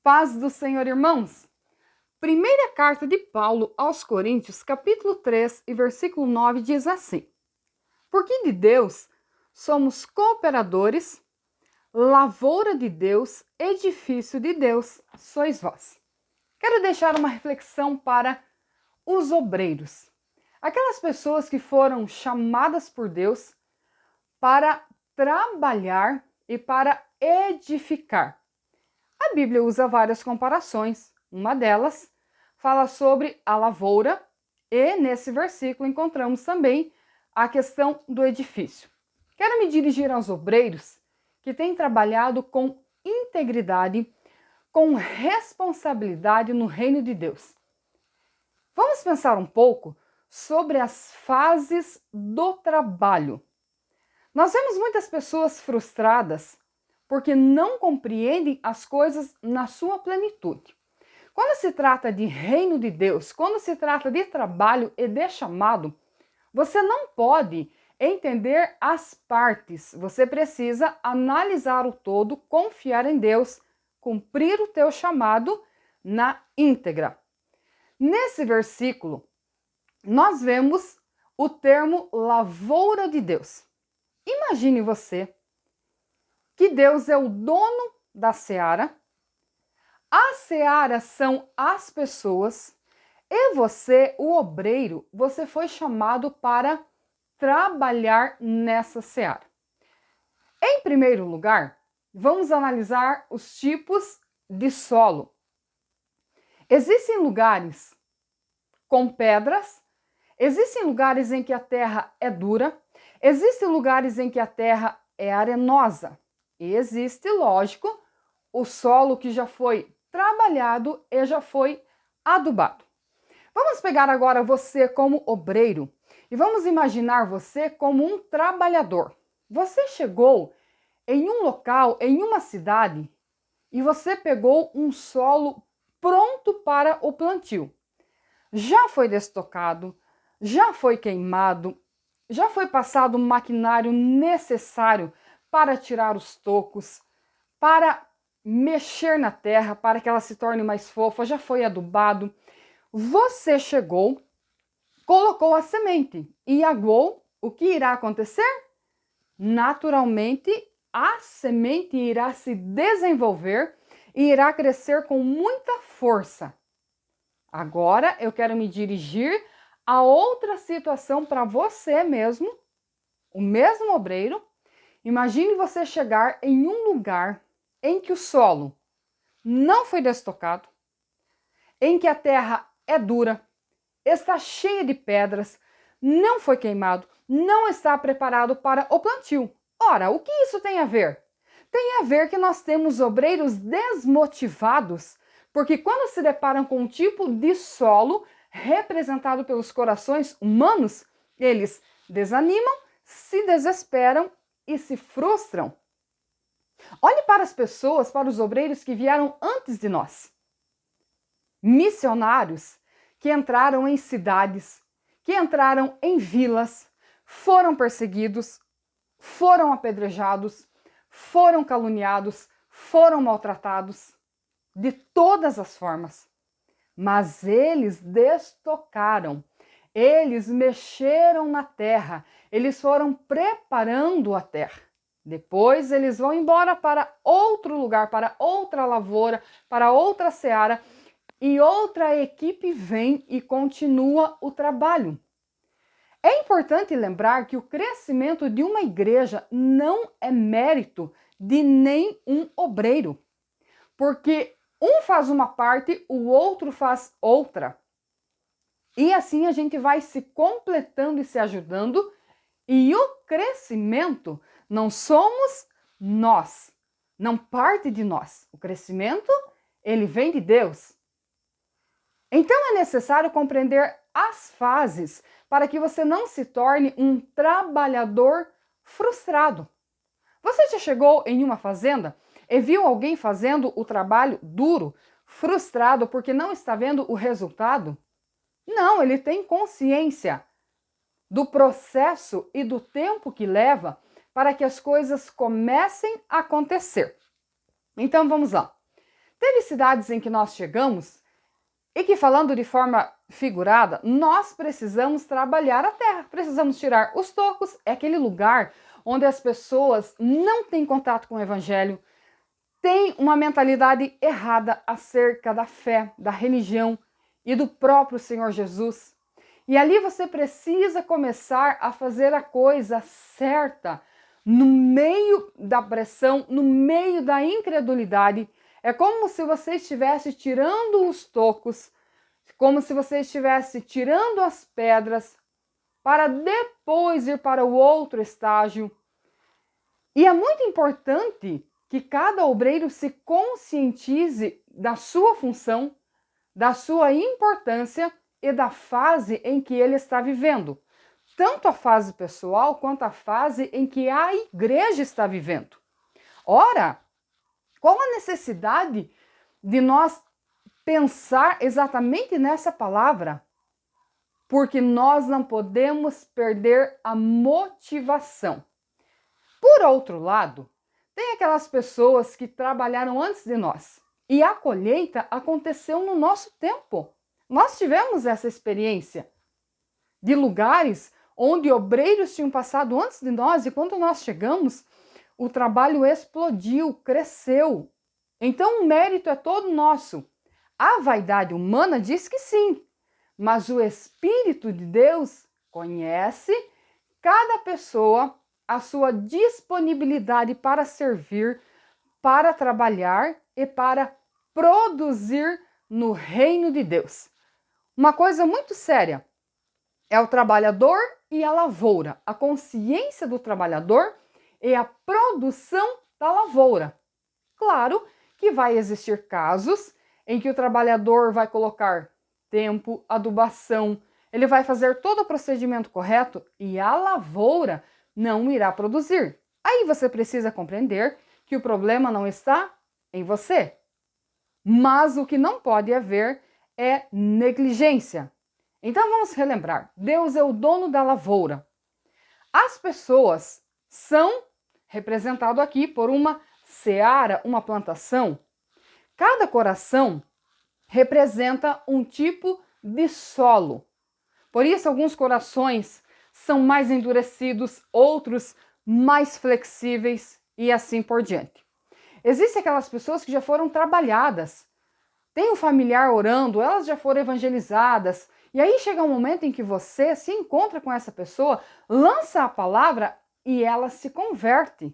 Paz do Senhor, irmãos. Primeira carta de Paulo aos Coríntios, capítulo 3 e versículo 9 diz assim: Porque de Deus somos cooperadores, lavoura de Deus, edifício de Deus sois vós. Quero deixar uma reflexão para os obreiros, aquelas pessoas que foram chamadas por Deus para trabalhar e para edificar. A Bíblia usa várias comparações. Uma delas fala sobre a lavoura e nesse versículo encontramos também a questão do edifício. Quero me dirigir aos obreiros que têm trabalhado com integridade, com responsabilidade no reino de Deus. Vamos pensar um pouco sobre as fases do trabalho. Nós vemos muitas pessoas frustradas porque não compreendem as coisas na sua plenitude. Quando se trata de reino de Deus, quando se trata de trabalho e de chamado, você não pode entender as partes. Você precisa analisar o todo, confiar em Deus, cumprir o teu chamado na íntegra. Nesse versículo, nós vemos o termo lavoura de Deus. Imagine você que Deus é o dono da seara, a seara são as pessoas e você, o obreiro, você foi chamado para trabalhar nessa seara. Em primeiro lugar, vamos analisar os tipos de solo. Existem lugares com pedras, existem lugares em que a terra é dura, existem lugares em que a terra é arenosa. E existe, lógico, o solo que já foi trabalhado e já foi adubado. Vamos pegar agora você como obreiro e vamos imaginar você como um trabalhador. Você chegou em um local, em uma cidade, e você pegou um solo pronto para o plantio. Já foi destocado, já foi queimado, já foi passado o maquinário necessário para tirar os tocos, para mexer na terra, para que ela se torne mais fofa, já foi adubado. Você chegou, colocou a semente e aguou. O que irá acontecer? Naturalmente, a semente irá se desenvolver e irá crescer com muita força. Agora eu quero me dirigir a outra situação para você mesmo, o mesmo obreiro. Imagine você chegar em um lugar em que o solo não foi destocado, em que a terra é dura, está cheia de pedras, não foi queimado, não está preparado para o plantio. Ora, o que isso tem a ver? Tem a ver que nós temos obreiros desmotivados, porque quando se deparam com um tipo de solo representado pelos corações humanos, eles desanimam, se desesperam e se frustram. Olhe para as pessoas, para os obreiros que vieram antes de nós. Missionários que entraram em cidades, que entraram em vilas, foram perseguidos, foram apedrejados, foram caluniados, foram maltratados de todas as formas. Mas eles destocaram, eles mexeram na terra, eles foram preparando a terra. Depois eles vão embora para outro lugar, para outra lavoura, para outra seara, e outra equipe vem e continua o trabalho. É importante lembrar que o crescimento de uma igreja não é mérito de nenhum obreiro, porque um faz uma parte, o outro faz outra. E assim a gente vai se completando e se ajudando, e o crescimento não somos nós, não parte de nós. O crescimento, ele vem de Deus. Então é necessário compreender as fases para que você não se torne um trabalhador frustrado. Você já chegou em uma fazenda e viu alguém fazendo o trabalho duro, frustrado porque não está vendo o resultado? Não, ele tem consciência do processo e do tempo que leva para que as coisas comecem a acontecer. Então vamos lá. Teve cidades em que nós chegamos e que, falando de forma figurada, nós precisamos trabalhar a terra, precisamos tirar os tocos. É aquele lugar onde as pessoas não têm contato com o evangelho, têm uma mentalidade errada acerca da fé, da religião e do próprio Senhor Jesus. E ali você precisa começar a fazer a coisa certa, no meio da pressão, no meio da incredulidade. É como se você estivesse tirando os tocos, como se você estivesse tirando as pedras, para depois ir para o outro estágio. E é muito importante que cada obreiro se conscientize da sua função, da sua importância e da fase em que ele está vivendo. Tanto a fase pessoal quanto a fase em que a igreja está vivendo. Ora, qual a necessidade de nós pensar exatamente nessa palavra? Porque nós não podemos perder a motivação. Por outro lado, tem aquelas pessoas que trabalharam antes de nós e a colheita aconteceu no nosso tempo. Nós tivemos essa experiência de lugares onde obreiros tinham passado antes de nós e quando nós chegamos, o trabalho explodiu, cresceu. Então o mérito é todo nosso. A vaidade humana diz que sim, mas o Espírito de Deus conhece cada pessoa, a sua disponibilidade para servir, para trabalhar e para produzir no reino de Deus. Uma coisa muito séria é o trabalhador e a lavoura, a consciência do trabalhador e a produção da lavoura. Claro que vai existir casos em que o trabalhador vai colocar tempo, adubação, ele vai fazer todo o procedimento correto e a lavoura não irá produzir. Aí você precisa compreender que o problema não está em você. Mas o que não pode haver é negligência. Então vamos relembrar, Deus é o dono da lavoura. As pessoas são representadas aqui por uma seara, uma plantação. Cada coração representa um tipo de solo. Por isso, alguns corações são mais endurecidos, outros mais flexíveis e assim por diante. Existem aquelas pessoas que já foram trabalhadas, tem um familiar orando, elas já foram evangelizadas, e aí chega um momento em que você se encontra com essa pessoa, lança a palavra e ela se converte.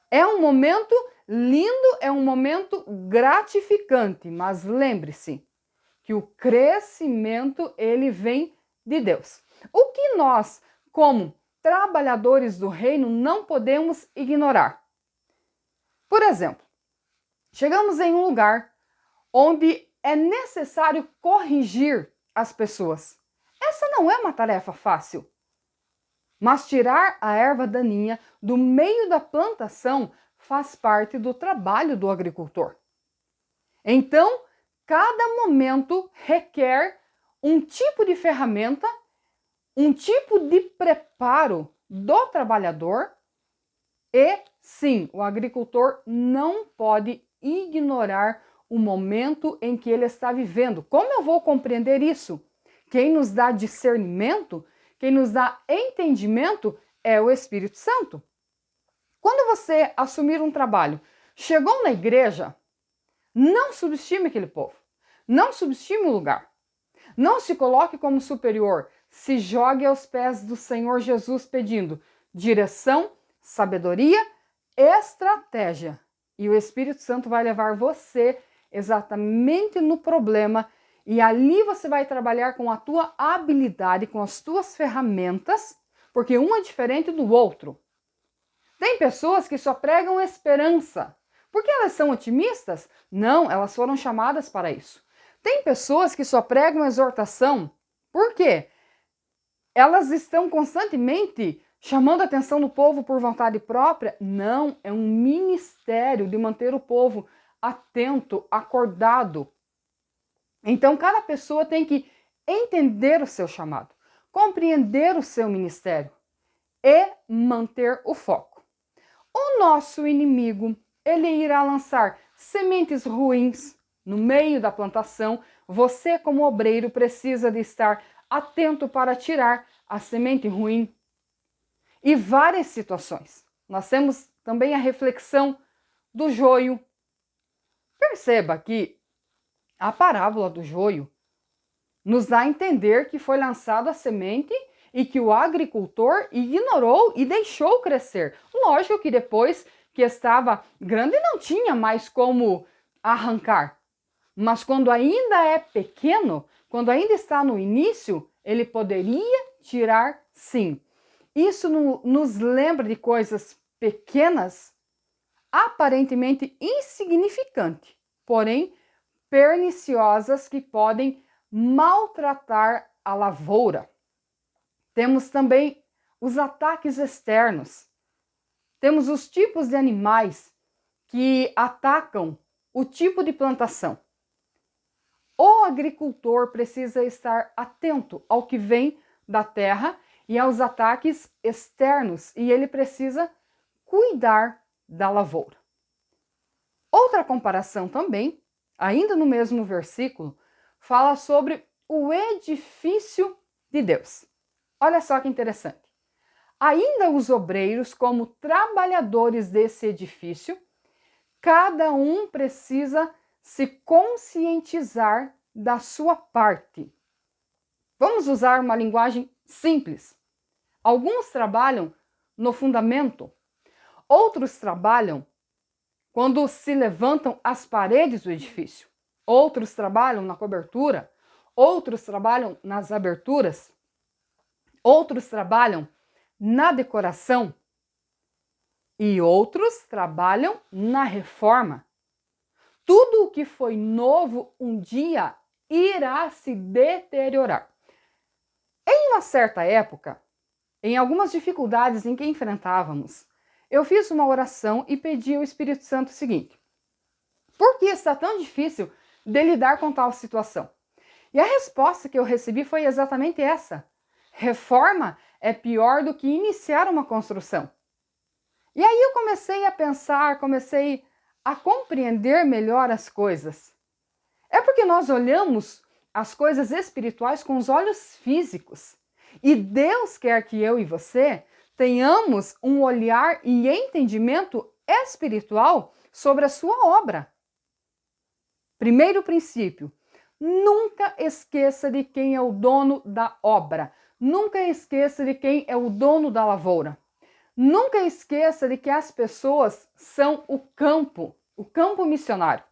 É um momento lindo, é um momento gratificante, mas lembre-se que o crescimento ele vem de Deus. O que nós, como trabalhadores do reino, não podemos ignorar. Por exemplo, chegamos em um lugar onde é necessário corrigir as pessoas. Essa não é uma tarefa fácil. Mas tirar a erva daninha do meio da plantação faz parte do trabalho do agricultor. Então, cada momento requer um tipo de ferramenta, um tipo de preparo do trabalhador e, sim, o agricultor não pode ignorar o momento em que ele está vivendo. Como eu vou compreender isso? Quem nos dá discernimento, quem nos dá entendimento é o Espírito Santo. Quando você assumir um trabalho, chegou na igreja, não subestime aquele povo. Não subestime o lugar. Não se coloque como superior. Se jogue aos pés do Senhor Jesus pedindo direção, sabedoria, estratégia. E o Espírito Santo vai levar você exatamente no problema e ali você vai trabalhar com a tua habilidade, com as tuas ferramentas, porque um é diferente do outro. Tem pessoas que só pregam esperança. Porque elas são otimistas? Não, elas foram chamadas para isso. Tem pessoas que só pregam exortação. Por quê? Elas estão constantemente chamando a atenção do povo por vontade própria? Não, é um ministério de manter o povo atento, acordado. Então, cada pessoa tem que entender o seu chamado, compreender o seu ministério e manter o foco. O nosso inimigo, ele irá lançar sementes ruins no meio da plantação, você como obreiro precisa de estar atento para tirar a semente ruim. E várias situações. Nós temos também a reflexão do joio. Perceba que a parábola do joio nos dá a entender que foi lançada a semente e que o agricultor ignorou e deixou crescer. Lógico que depois que estava grande não tinha mais como arrancar. Mas quando ainda é pequeno, quando ainda está no início, ele poderia tirar sim. Isso nos lembra de coisas pequenas, aparentemente insignificantes, porém perniciosas que podem maltratar a lavoura. Temos também os ataques externos. Temos os tipos de animais que atacam o tipo de plantação. O agricultor precisa estar atento ao que vem da terra e aos ataques externos, e ele precisa cuidar da lavoura. Outra comparação também, ainda no mesmo versículo, fala sobre o edifício de Deus. Olha só que interessante. Ainda os obreiros, como trabalhadores desse edifício, cada um precisa se conscientizar da sua parte. Vamos usar uma linguagem simples. Alguns trabalham no fundamento, outros trabalham quando se levantam as paredes do edifício, outros trabalham na cobertura, outros trabalham nas aberturas, outros trabalham na decoração e outros trabalham na reforma. Tudo o que foi novo um dia irá se deteriorar. Em uma certa época, em algumas dificuldades em que enfrentávamos, eu fiz uma oração e pedi ao Espírito Santo o seguinte: por que está tão difícil de lidar com tal situação? E a resposta que eu recebi foi exatamente essa: reforma é pior do que iniciar uma construção. E aí eu comecei a pensar, comecei a compreender melhor as coisas. É porque nós olhamos as coisas espirituais com os olhos físicos. E Deus quer que eu e você tenhamos um olhar e entendimento espiritual sobre a sua obra. Primeiro princípio: nunca esqueça de quem é o dono da obra. Nunca esqueça de quem é o dono da lavoura. Nunca esqueça de que as pessoas são o campo missionário.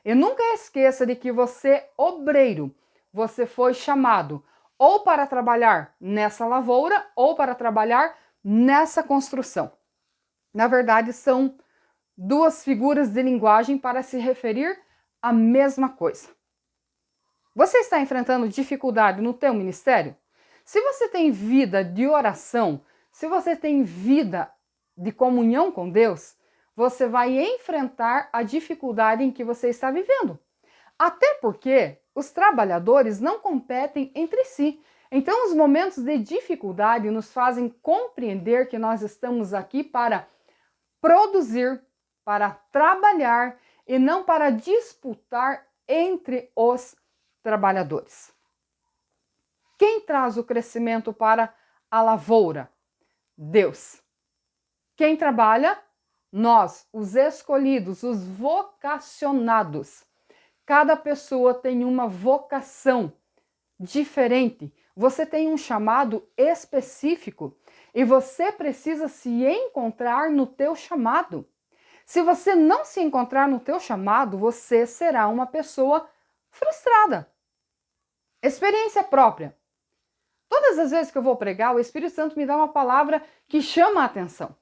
E nunca esqueça de que você, obreiro, você foi chamado ou para trabalhar nessa lavoura ou para trabalhar nessa construção. Na verdade, são duas figuras de linguagem para se referir à mesma coisa. Você está enfrentando dificuldade no teu ministério? Se você tem vida de oração, se você tem vida de comunhão com Deus, você vai enfrentar a dificuldade em que você está vivendo. Até porque os trabalhadores não competem entre si. Então, os momentos de dificuldade nos fazem compreender que nós estamos aqui para produzir, para trabalhar e não para disputar entre os trabalhadores. Quem traz o crescimento para a lavoura? Deus. Quem trabalha? Nós, os escolhidos, os vocacionados. Cada pessoa tem uma vocação diferente. Você tem um chamado específico e você precisa se encontrar no teu chamado. Se você não se encontrar no teu chamado, você será uma pessoa frustrada. Experiência própria. Todas as vezes que eu vou pregar, o Espírito Santo me dá uma palavra que chama a atenção.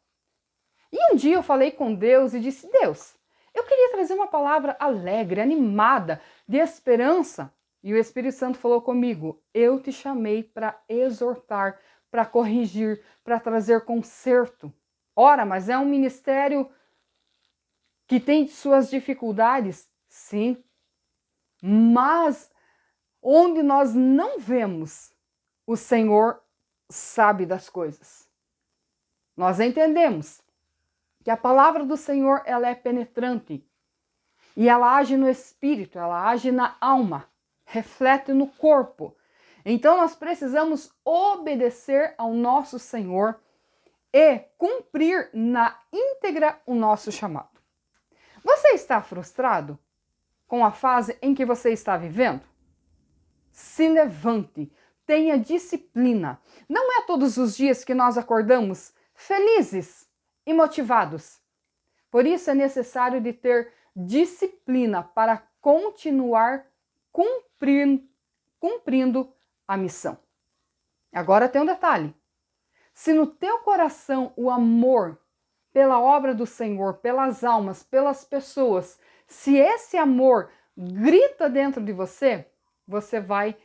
E um dia eu falei com Deus e disse: Deus, eu queria trazer uma palavra alegre, animada, de esperança. E o Espírito Santo falou comigo: eu te chamei para exortar, para corrigir, para trazer conserto. Ora, mas é um ministério que tem suas dificuldades? Sim. Mas onde nós não vemos, o Senhor sabe das coisas. Nós entendemos que a palavra do Senhor ela é penetrante. E ela age no espírito, ela age na alma, reflete no corpo. Então nós precisamos obedecer ao nosso Senhor e cumprir na íntegra o nosso chamado. Você está frustrado com a fase em que você está vivendo? Se levante, tenha disciplina. Não é todos os dias que nós acordamos felizes e motivados. Por isso é necessário de ter disciplina para continuar cumprindo a missão. Agora tem um detalhe. Se no teu coração o amor pela obra do Senhor, pelas almas, pelas pessoas, se esse amor grita dentro de você, você vai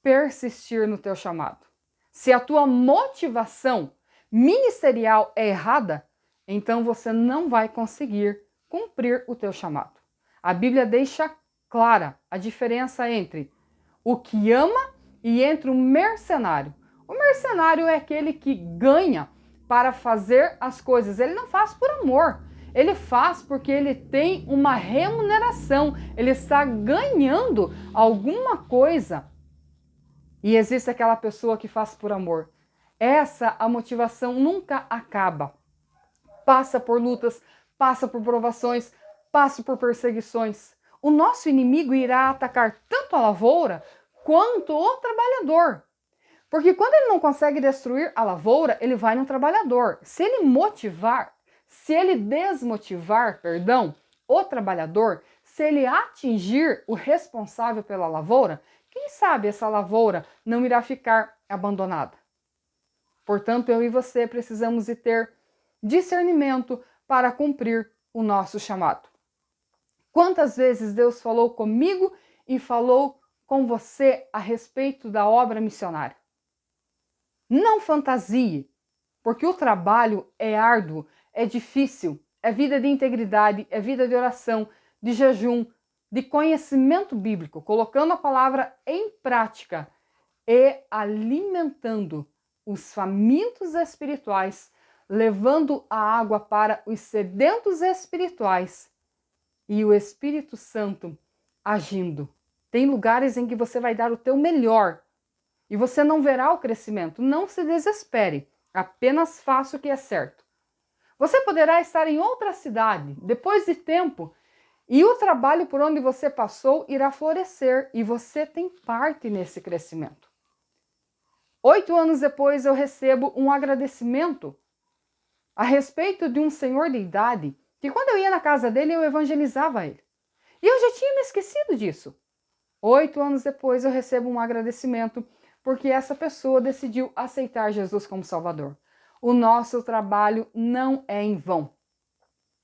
persistir no teu chamado. Se a tua motivação ministerial é errada, então você não vai conseguir cumprir o teu chamado. A Bíblia deixa clara a diferença entre o que ama e entre o mercenário. O mercenário é aquele que ganha para fazer as coisas. Ele não faz por amor. Ele faz porque ele tem uma remuneração. Ele está ganhando alguma coisa. E existe aquela pessoa que faz por amor. A motivação nunca acaba. Passa por lutas, passa por provações, passa por perseguições. O nosso inimigo irá atacar tanto a lavoura quanto o trabalhador. Porque quando ele não consegue destruir a lavoura, ele vai no trabalhador. Se ele desmotivar, o trabalhador, se ele atingir o responsável pela lavoura, quem sabe essa lavoura não irá ficar abandonada. Portanto, eu e você precisamos de ter discernimento para cumprir o nosso chamado. Quantas vezes Deus falou comigo e falou com você a respeito da obra missionária? Não fantasie, porque o trabalho é árduo, é difícil, é vida de integridade, é vida de oração, de jejum, de conhecimento bíblico, colocando a palavra em prática e alimentando os famintos espirituais, levando a água para os sedentos espirituais e o Espírito Santo agindo. Tem lugares em que você vai dar o teu melhor e você não verá o crescimento. Não se desespere, apenas faça o que é certo. Você poderá estar em outra cidade depois de tempo e o trabalho por onde você passou irá florescer e você tem parte nesse crescimento. 8 anos depois eu recebo um agradecimento a respeito de um senhor de idade que quando eu ia na casa dele eu evangelizava ele. E eu já tinha me esquecido disso. 8 anos depois eu recebo um agradecimento porque essa pessoa decidiu aceitar Jesus como Salvador. O nosso trabalho não é em vão.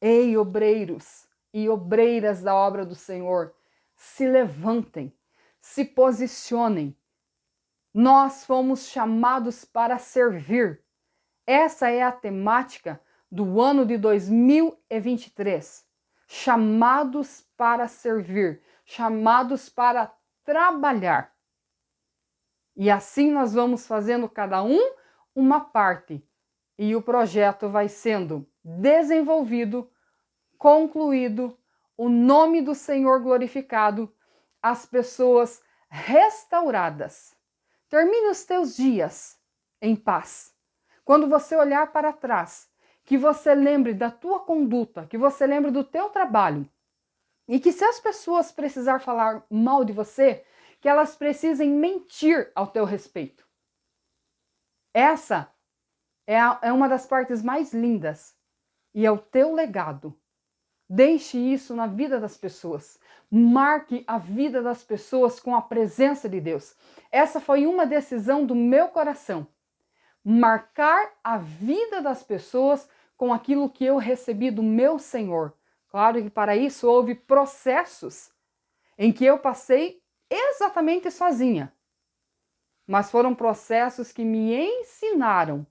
Ei, obreiros e obreiras da obra do Senhor, se levantem, se posicionem. Nós fomos chamados para servir. Essa é a temática do ano de 2023. Chamados para servir, chamados para trabalhar. E assim nós vamos fazendo cada um uma parte. E o projeto vai sendo desenvolvido, concluído, o nome do Senhor glorificado, as pessoas restauradas. Termine os teus dias em paz. Quando você olhar para trás, que você lembre da tua conduta, que você lembre do teu trabalho. E que se as pessoas precisar falar mal de você, que elas precisem mentir ao teu respeito. Essa é uma das partes mais lindas e é o teu legado. Deixe isso na vida das pessoas. Marque a vida das pessoas com a presença de Deus. Essa foi uma decisão do meu coração. Marcar a vida das pessoas com aquilo que eu recebi do meu Senhor. Claro que para isso houve processos em que eu passei exatamente sozinha. Mas foram processos que me ensinaram.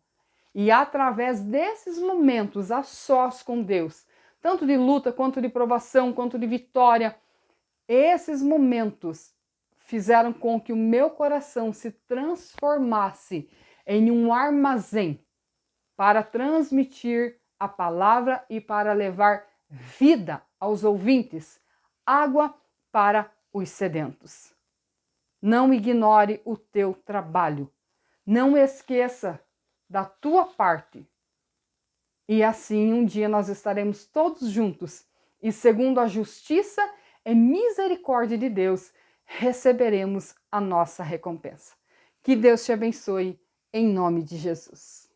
E através desses momentos a sós com Deus, tanto de luta, quanto de provação, quanto de vitória, esses momentos fizeram com que o meu coração se transformasse em um armazém para transmitir a palavra e para levar vida aos ouvintes, água para os sedentos. Não ignore o teu trabalho. Não esqueça da tua parte. E assim um dia nós estaremos todos juntos e, segundo a justiça e misericórdia de Deus, receberemos a nossa recompensa. Que Deus te abençoe, em nome de Jesus.